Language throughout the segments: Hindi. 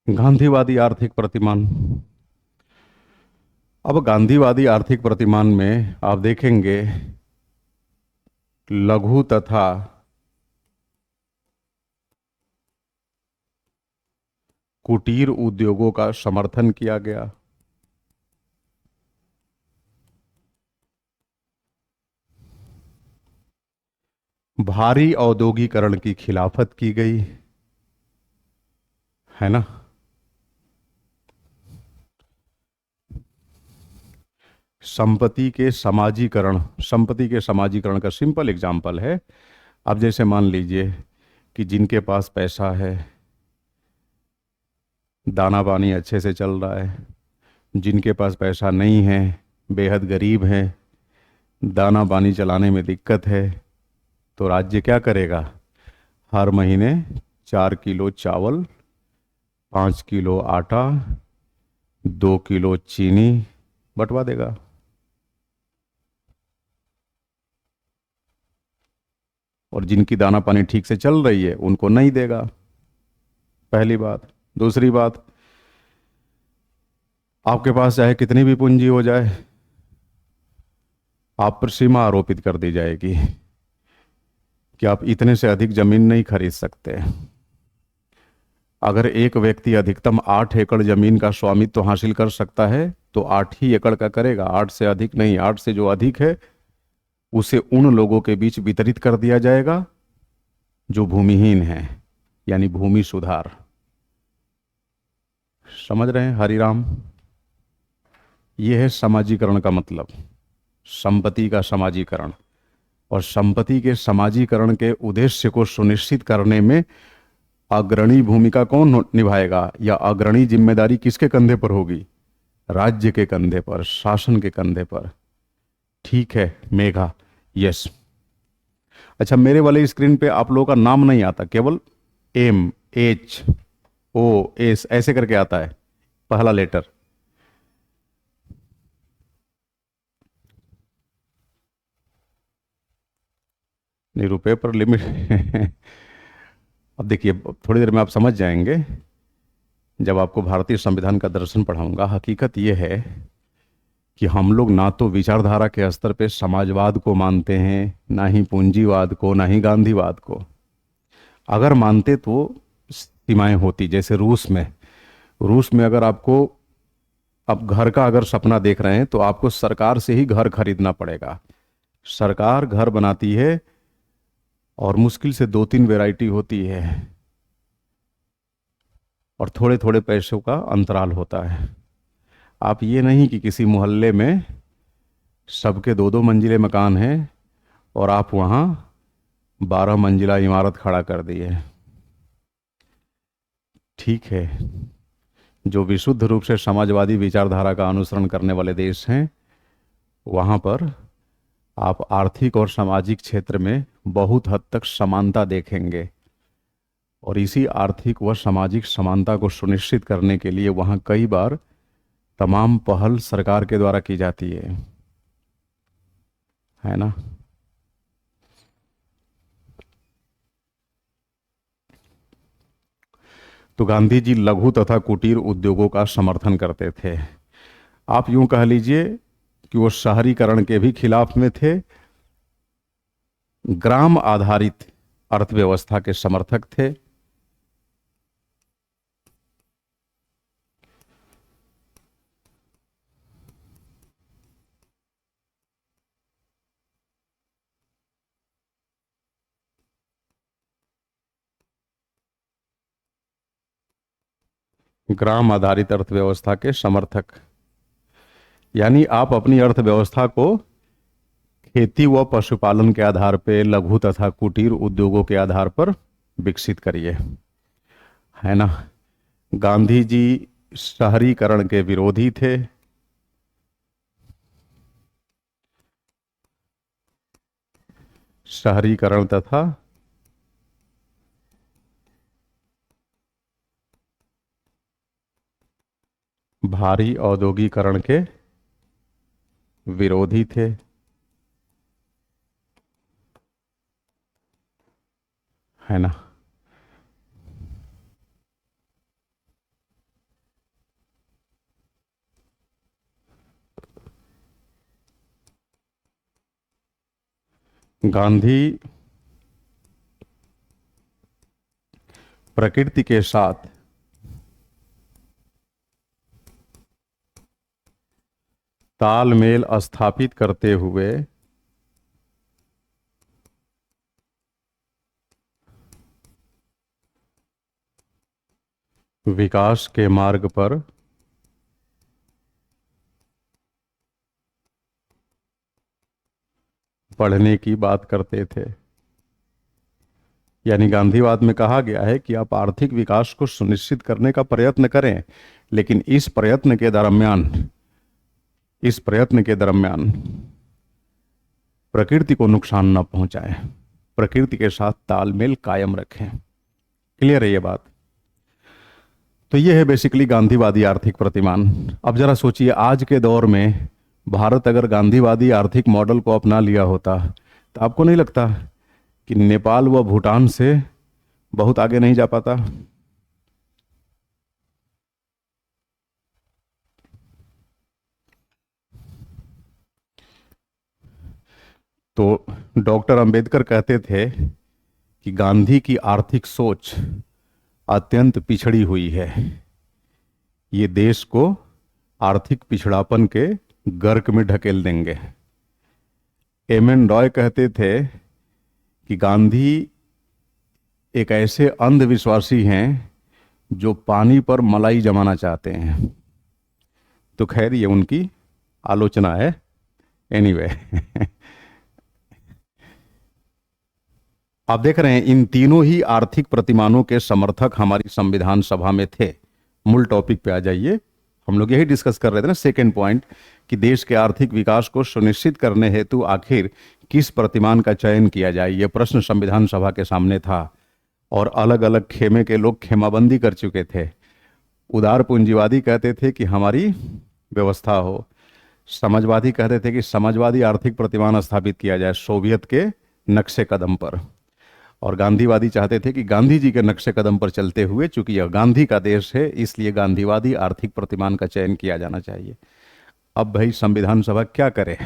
गांधीवादी आर्थिक प्रतिमान। अब गांधीवादी आर्थिक प्रतिमान में आप देखेंगे लघु तथा कुटीर उद्योगों का समर्थन किया गया। भारी औद्योगिकरण की खिलाफत की गई, है ना। संपत्ति के समाजीकरण का सिंपल एग्जाम्पल है। अब जैसे मान लीजिए कि जिनके पास पैसा है, दाना पानी अच्छे से चल रहा है, जिनके पास पैसा नहीं है, बेहद गरीब है, दाना पानी चलाने में दिक्कत है, तो राज्य क्या करेगा? हर महीने 4 किलो चावल, 5 किलो आटा, 2 किलो चीनी बंटवा देगा। और जिनकी दाना पानी ठीक से चल रही है उनको नहीं देगा। पहली बात। दूसरी बात, आपके पास चाहे कितनी भी पूंजी हो जाए, आप पर सीमा आरोपित कर दी जाएगी कि आप इतने से अधिक जमीन नहीं खरीद सकते। अगर एक व्यक्ति अधिकतम 8 एकड़ जमीन का स्वामित्व हासिल कर सकता है तो 8 ही एकड़ का करेगा, 8 से अधिक नहीं। 8 से जो अधिक है उसे उन लोगों के बीच वितरित कर दिया जाएगा जो भूमिहीन हैं, यानी भूमि सुधार। समझ रहे हैं हरिराम? यह है समाजीकरण का मतलब, संपत्ति का समाजीकरण। और संपत्ति के समाजीकरण के उद्देश्य को सुनिश्चित करने में अग्रणी भूमिका कौन निभाएगा, या अग्रणी जिम्मेदारी किसके कंधे पर होगी? राज्य के कंधे पर, शासन के कंधे पर। ठीक है मेघा? यस। अच्छा, मेरे वाले स्क्रीन पे आप लोगों का नाम नहीं आता, केवल MHOS ऐसे करके आता है, पहला लेटर। नहीं, रुपए पर लिमिट अब देखिए, थोड़ी देर में आप समझ जाएंगे जब आपको भारतीय संविधान का दर्शन पढ़ाऊंगा। हकीकत यह है कि हम लोग ना तो विचारधारा के स्तर पे समाजवाद को मानते हैं, ना ही पूंजीवाद को, ना ही गांधीवाद को। अगर मानते तो सीमाएं होती। जैसे रूस में अगर आपको, अब घर का अगर सपना देख रहे हैं तो आपको सरकार से ही घर खरीदना पड़ेगा। सरकार घर बनाती है और मुश्किल से 2-3 वैरायटी होती है और थोड़े थोड़े पैसों का अंतराल होता है। आप ये नहीं कि किसी मोहल्ले में सबके 2-2 मंजिले मकान हैं और आप वहाँ 12 मंजिला इमारत खड़ा कर दिए। ठीक है, जो विशुद्ध रूप से समाजवादी विचारधारा का अनुसरण करने वाले देश हैं, वहाँ पर आप आर्थिक और सामाजिक क्षेत्र में बहुत हद तक समानता देखेंगे। और इसी आर्थिक व सामाजिक समानता को सुनिश्चित करने के लिए वहाँ कई बार तमाम पहल सरकार के द्वारा की जाती है ना। तो गांधी जी लघु तथा कुटीर उद्योगों का समर्थन करते थे। आप यूं कह लीजिए कि वो शहरीकरण के भी खिलाफ में थे, ग्राम आधारित अर्थव्यवस्था के समर्थक थे। ग्राम आधारित अर्थव्यवस्था के समर्थक, यानी आप अपनी अर्थव्यवस्था को खेती व पशुपालन के आधार पर, लघु तथा कुटीर उद्योगों के आधार पर विकसित करिए, है ना। गांधी जी शहरीकरण के विरोधी थे। शहरीकरण तथा भारी औद्योगिकरण के विरोधी थे, है ना। गांधी प्रकृति के साथ तालमेल स्थापित करते हुए विकास के मार्ग पर बढ़ने की बात करते थे। यानी गांधीवाद में कहा गया है कि आप आर्थिक विकास को सुनिश्चित करने का प्रयत्न करें, लेकिन इस प्रयत्न के दरम्यान प्रकृति को नुकसान न पहुंचाएं, प्रकृति के साथ तालमेल कायम रखें। क्लियर है ये बात? तो ये है बेसिकली गांधीवादी आर्थिक प्रतिमान। अब जरा सोचिए, आज के दौर में भारत अगर गांधीवादी आर्थिक मॉडल को अपना लिया होता तो आपको नहीं लगता कि नेपाल व भूटान से बहुत आगे नहीं जा पाता? तो डॉक्टर अंबेडकर कहते थे कि गांधी की आर्थिक सोच अत्यंत पिछड़ी हुई है, ये देश को आर्थिक पिछड़ापन के गर्क में ढकेल देंगे। एम एन रॉय कहते थे कि गांधी एक ऐसे अंधविश्वासी हैं जो पानी पर मलाई जमाना चाहते हैं। तो खैर ये उनकी आलोचना है। एनीवे आप देख रहे हैं इन तीनों ही आर्थिक प्रतिमानों के समर्थक हमारी संविधान सभा में थे। मूल टॉपिक पे आ जाइए। हम लोग यही डिस्कस कर रहे थे ना, सेकेंड पॉइंट, कि देश के आर्थिक विकास को सुनिश्चित करने हेतु आखिर किस प्रतिमान का चयन किया जाए, यह प्रश्न संविधान सभा के सामने था और अलग अलग खेमे के लोग खेमाबंदी कर चुके थे। उदार पूंजीवादी कहते थे कि हमारी व्यवस्था हो, समाजवादी कहते थे कि समाजवादी आर्थिक प्रतिमान स्थापित किया जाए सोवियत के नक्शे कदम पर, और गांधीवादी चाहते थे कि गांधी जी के नक्शे कदम पर चलते हुए, चूंकि यह गांधी का देश है इसलिए गांधीवादी आर्थिक प्रतिमान का चयन किया जाना चाहिए। अब भाई संविधान सभा क्या करे?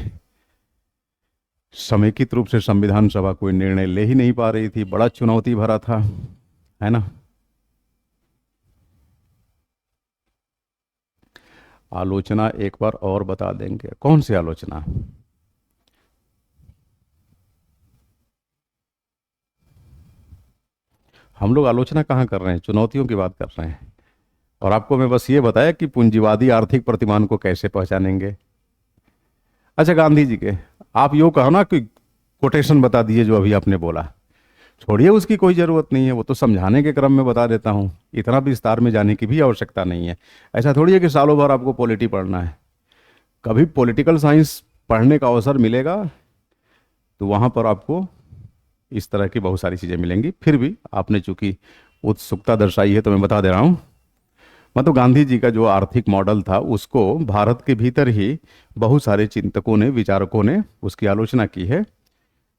समेकित रूप से संविधान सभा कोई निर्णय ले ही नहीं पा रही थी, बड़ा चुनौती भरा था, है ना। आलोचना एक बार और बता देंगे, कौन सी आलोचना? हम लोग आलोचना कहाँ कर रहे हैं, चुनौतियों की बात कर रहे हैं। और आपको मैं बस ये बताया कि पूंजीवादी आर्थिक प्रतिमान को कैसे पहचानेंगे। अच्छा, गांधी जी के आप यूँ कहो ना कि कोटेशन बता दीजिए जो अभी आपने बोला, छोड़िए उसकी कोई ज़रूरत नहीं है, वो तो समझाने के क्रम में बता देता हूँ, इतना विस्तार में जाने की भी आवश्यकता नहीं है। ऐसा थोड़ी है कि सालों भर आपको पॉलिटी पढ़ना है। कभी पॉलिटिकल साइंस पढ़ने का अवसर मिलेगा तो वहाँ पर आपको इस तरह की बहुत सारी चीज़ें मिलेंगी। फिर भी आपने चूंकि उत्सुकता दर्शाई है तो मैं बता दे रहा हूँ। मतलब गांधी जी का जो आर्थिक मॉडल था उसको भारत के भीतर ही बहुत सारे चिंतकों ने, विचारकों ने उसकी आलोचना की है।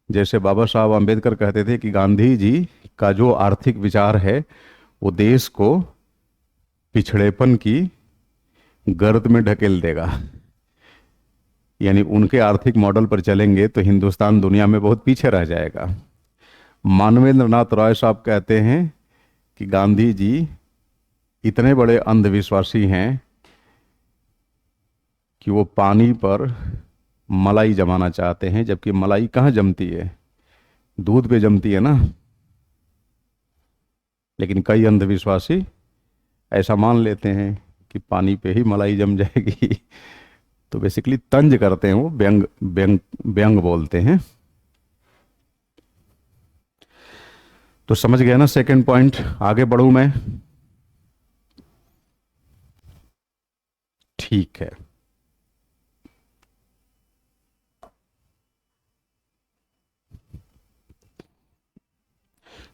जैसे बाबा साहब अम्बेडकर कहते थे कि गांधी जी का जो आर्थिक विचार है वो देश को पिछड़ेपन की गर्त में ढकेल देगा। यानी उनके आर्थिक मॉडल पर चलेंगे तो हिंदुस्तान दुनिया में बहुत पीछे रह जाएगा। मानवेंद्र नाथ राय साहब कहते हैं कि गांधी जी इतने बड़े अंधविश्वासी हैं कि वो पानी पर मलाई जमाना चाहते हैं, जबकि मलाई कहाँ जमती है, दूध पे जमती है ना। लेकिन कई अंधविश्वासी ऐसा मान लेते हैं कि पानी पे ही मलाई जम जाएगी। तो बेसिकली तंज करते हैं वो, व्यंग व्यंग व्यंग बोलते हैं। तो समझ गया ना सेकंड पॉइंट? आगे बढ़ूं मैं? ठीक है।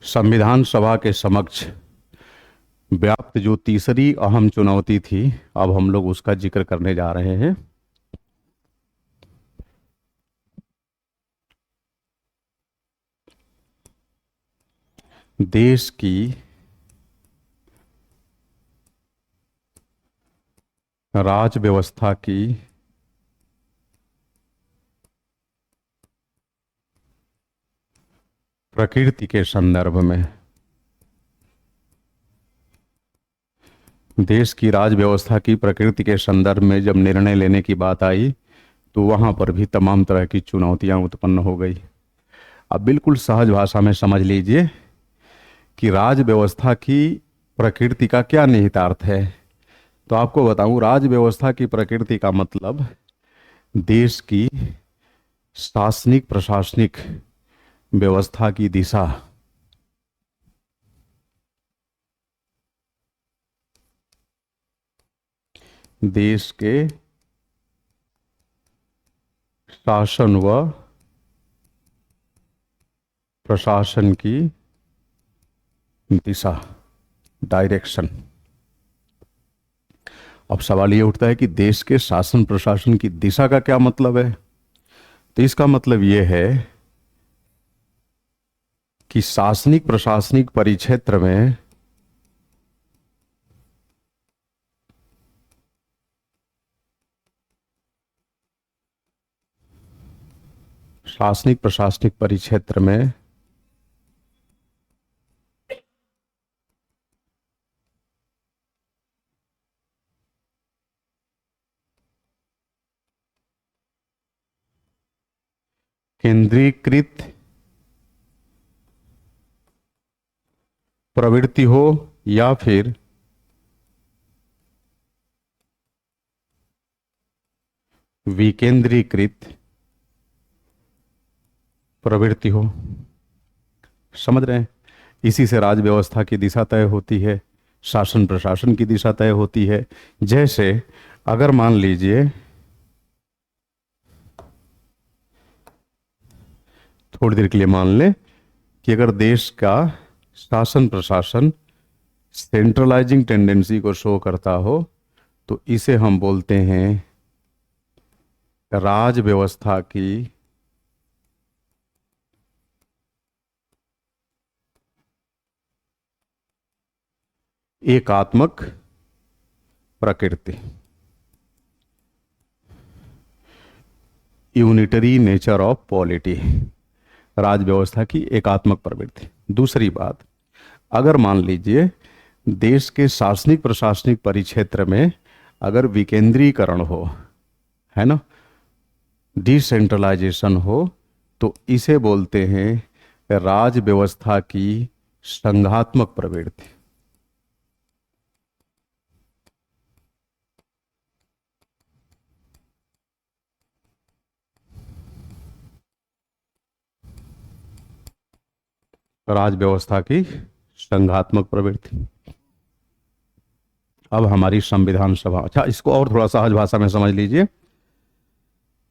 संविधान सभा के समक्ष व्याप्त जो तीसरी अहम चुनौती थी, अब हम लोग उसका जिक्र करने जा रहे हैं। देश की राज व्यवस्था की प्रकृति के संदर्भ में देश की राज व्यवस्था की प्रकृति के संदर्भ में जब निर्णय लेने की बात आई तो वहां पर भी तमाम तरह की चुनौतियां उत्पन्न हो गई। अब बिल्कुल सहज भाषा में समझ लीजिए कि राज व्यवस्था की प्रकृति का क्या निहितार्थ है। तो आपको बताऊं, राज व्यवस्था की प्रकृति का मतलब देश की शासनिक प्रशासनिक व्यवस्था की दिशा, देश के शासन व प्रशासन की दिशा, डायरेक्शन। अब सवाल ये उठता है कि देश के शासन प्रशासन की दिशा का क्या मतलब है। तो इसका मतलब ये है कि शासनिक प्रशासनिक परिक्षेत्र में शासनिक प्रशासनिक परिक्षेत्र में केंद्रीकृत प्रवृत्ति हो या फिर विकेंद्रीकृत प्रवृत्ति हो। समझ रहे हैं? इसी से राज व्यवस्था की दिशा तय होती है, शासन प्रशासन की दिशा तय होती है। जैसे अगर मान लीजिए थोड़ी देर के लिए मान लें कि अगर देश का शासन प्रशासन सेंट्रलाइजिंग टेंडेंसी को शो करता हो तो इसे हम बोलते हैं राज व्यवस्था की एकात्मक प्रकृति, यूनिटरी नेचर ऑफ पॉलिटी, राज व्यवस्था की एकात्मक प्रवृत्ति। दूसरी बात, अगर मान लीजिए देश के शासनिक प्रशासनिक परिक्षेत्र में अगर विकेंद्रीकरण हो, है ना, डिसेंट्रलाइजेशन हो, तो इसे बोलते हैं राज व्यवस्था की संघात्मक प्रवृत्ति। राज व्यवस्था की संघात्मक प्रवृत्ति। अब हमारी संविधान सभा, अच्छा इसको और थोड़ा सहज भाषा में समझ लीजिए।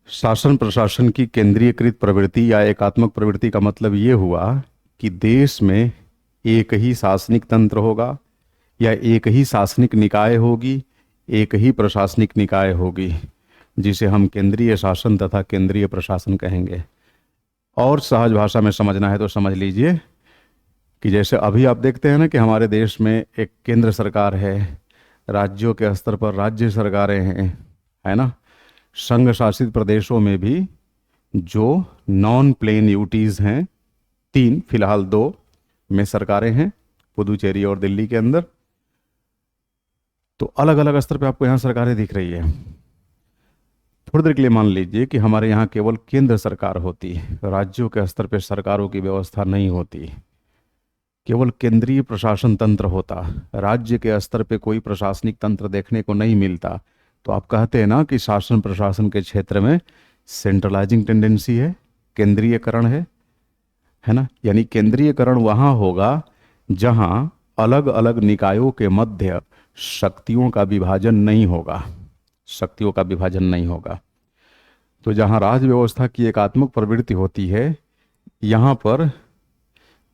शासन प्रशासन की केंद्रीयकृत प्रवृत्ति या एकात्मक प्रवृत्ति का मतलब ये हुआ कि देश में एक ही शासनिक तंत्र होगा या एक ही शासनिक निकाय होगी, एक ही प्रशासनिक निकाय होगी, जिसे हम केंद्रीय शासन तथा केंद्रीय प्रशासन कहेंगे। और सहज भाषा में समझना है तो समझ लीजिए कि जैसे अभी आप देखते हैं ना कि हमारे देश में एक केंद्र सरकार है, राज्यों के स्तर पर राज्य सरकारें हैं, है ना। संघ शासित प्रदेशों में भी जो नॉन प्लेन यूटीज हैं, 3 फिलहाल 2 में सरकारें हैं, पुदुचेरी और दिल्ली के अंदर। तो अलग अलग स्तर पे आपको यहाँ सरकारें दिख रही है। थोड़ी देर के लिए मान लीजिए कि हमारे यहाँ केवल केंद्र सरकार होती है, राज्यों के स्तर पे सरकारों की व्यवस्था नहीं होती, केवल केंद्रीय प्रशासन तंत्र होता, राज्य के स्तर पे कोई प्रशासनिक तंत्र देखने को नहीं मिलता। तो आप कहते हैं ना कि शासन प्रशासन के क्षेत्र में सेंट्रलाइजिंग टेंडेंसी है, केंद्रीयकरण है ना। यानी केंद्रीयकरण वहां होगा जहां अलग अलग निकायों के मध्य शक्तियों का विभाजन नहीं होगा, शक्तियों का विभाजन नहीं होगा। तो जहां राज व्यवस्था की एकात्मक प्रवृत्ति होती है, यहां पर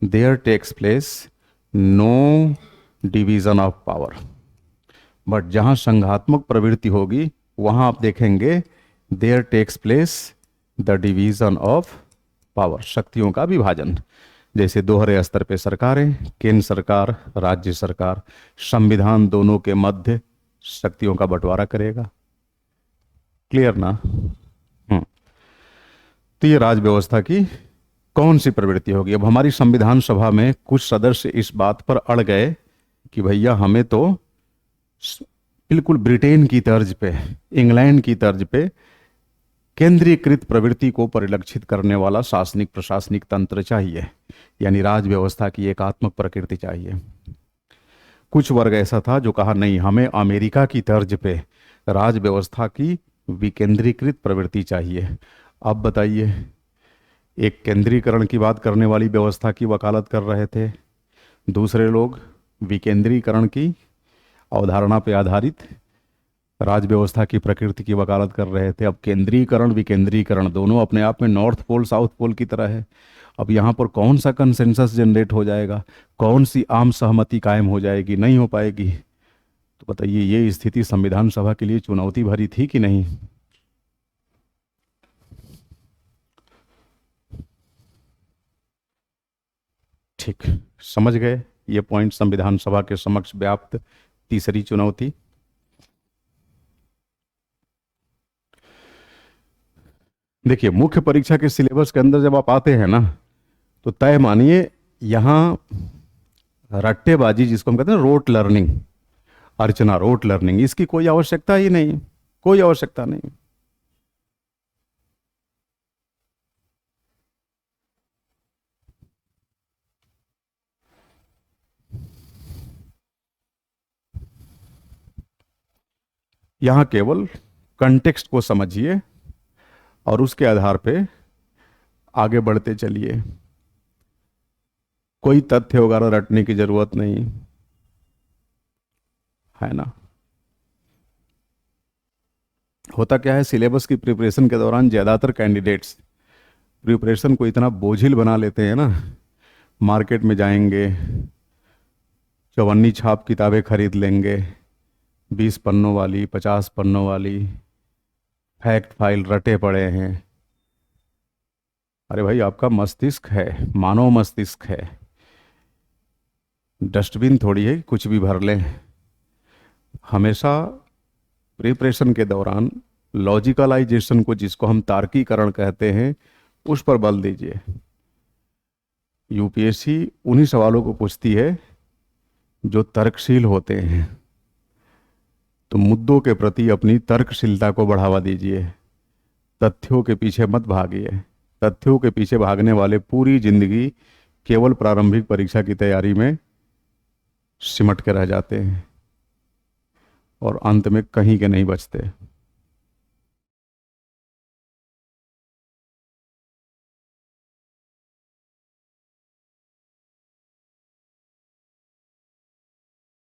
there takes place no division of power. But जहां संघात्मक प्रवृत्ति होगी वहां आप देखेंगे there takes place the division of power, शक्तियों का विभाजन। जैसे दोहरे स्तर पे सरकारें, केंद्र सरकार, राज्य सरकार, संविधान दोनों के मध्य शक्तियों का बंटवारा करेगा। क्लियर ना? तो ये राज व्यवस्था की कौन सी प्रवृत्ति होगी? अब हमारी संविधान सभा में कुछ सदस्य इस बात पर अड़ गए कि भैया हमें तो स- बिल्कुल ब्रिटेन की तर्ज पे, इंग्लैंड की तर्ज पे केंद्रीकृत प्रवृत्ति को परिलक्षित करने वाला शासनिक प्रशासनिक तंत्र चाहिए, यानी राज व्यवस्था की एकात्मक प्रकृति चाहिए। कुछ वर्ग ऐसा था जो कहा नहीं, हमें अमेरिका की तर्ज पे राज व्यवस्था की विकेंद्रीकृत प्रवृत्ति चाहिए। अब बताइए, एक केंद्रीकरण की बात करने वाली व्यवस्था की वकालत कर रहे थे, दूसरे लोग विकेंद्रीकरण की अवधारणा पर आधारित राज व्यवस्था की प्रकृति की वकालत कर रहे थे। अब केंद्रीकरण विकेंद्रीकरण दोनों अपने आप में नॉर्थ पोल साउथ पोल की तरह है। अब यहाँ पर कौन सा कंसेंसस जनरेट हो जाएगा, कौन सी आम सहमति कायम हो जाएगी? नहीं हो पाएगी। तो बताइए, ये स्थिति संविधान सभा के लिए चुनौती भरी थी कि नहीं? ठीक, समझ गए ये पॉइंट, संविधान सभा के समक्ष व्याप्त तीसरी चुनौती। देखिए, मुख्य परीक्षा के सिलेबस के अंदर जब आप आते हैं ना, तो तय मानिए यहाँ रट्टेबाजी, जिसको हम कहते हैं रोट लर्निंग, अर्चना रोट लर्निंग, इसकी कोई आवश्यकता ही नहीं, कोई आवश्यकता नहीं। यहाँ केवल कंटेक्स्ट को समझिए और उसके आधार पे आगे बढ़ते चलिए। कोई तथ्य वगैरह रटने की जरूरत नहीं है ना। होता क्या है, सिलेबस की प्रिपरेशन के दौरान ज़्यादातर कैंडिडेट्स प्रिपरेशन को इतना बोझिल बना लेते हैं ना, मार्केट में जाएंगे, चौवन्नी छाप किताबें खरीद लेंगे, 20 पन्नों वाली, 50 पन्नों वाली फैक्ट फाइल रटे पड़े हैं। अरे भाई, आपका मस्तिष्क है, मानव मस्तिष्क है, डस्टबिन थोड़ी है कुछ भी भर लें। हमेशा प्रिपरेशन के दौरान लॉजिकलाइजेशन को, जिसको हम तार्कीकरण कहते हैं, उस पर बल दीजिए। यूपीएससी उन्हीं सवालों को पूछती है जो तर्कशील होते हैं, तो मुद्दों के प्रति अपनी तर्कशीलता को बढ़ावा दीजिए, तथ्यों के पीछे मत भागिए। तथ्यों के पीछे भागने वाले पूरी जिंदगी केवल प्रारंभिक परीक्षा की तैयारी में सिमट के रह जाते हैं और अंत में कहीं के नहीं बचते।